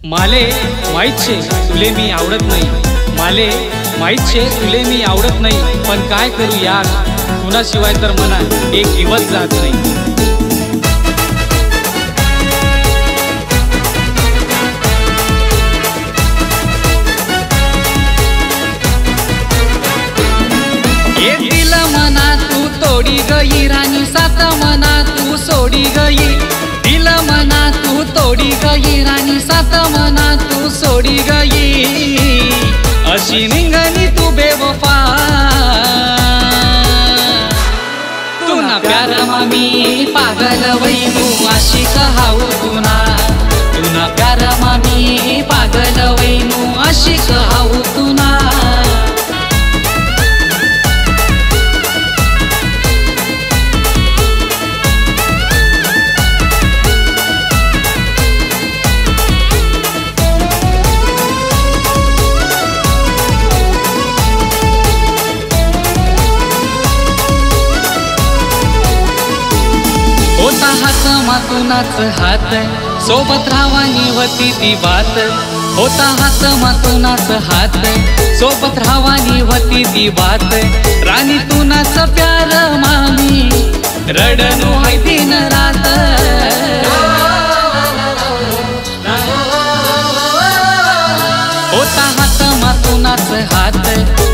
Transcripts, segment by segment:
माले माहीत छे तुले मी आवडत नाही, माले माहीत छे तुले मी आवडत नाही, पण काय करू यार कुणाशिवाय तर मना एक दिवस जात नाही। ये दिल मना तू तोडी गई रानी, सात मना तू सोडी गई, दिल मना तू तोडी गई रानी, सात मना तू सोडी गई, अशी निंगनी तू बेवफा। तू ना प्यार मामी पागल वैनू आशिक हाऊ तुना, तू ना प्यार मामी पागल वैनू आशिक हाऊ तुना। होता हात मातूनाच हात, सोबत राहावानी होती ती बात, होता हात मातूनाच हात, सोबत राहावानी होती ती बात, राणी तुनाच प्यार मामी रडणू हाय दिन रात। होता हात मातूनाच हात,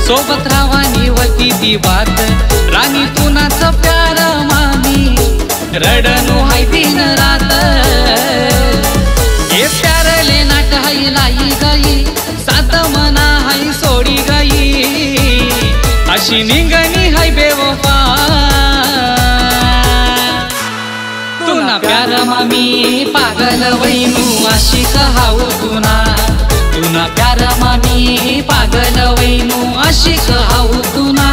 सोबत राहावानी होती ती बात, राणी तुनाच प्यार मामी रडणू हाय दिन रात। ये प्यार ले नाट हाय लाई गई, सात मना हाय सोडी गई, अशी निंगनी हाय बेवफा। तू ना प्यार मामी पागल वैनू आशिक हाऊ तुना, तू ना प्यार मामी पागल वैनू आशिक हाऊ तुना।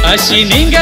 अशी निंग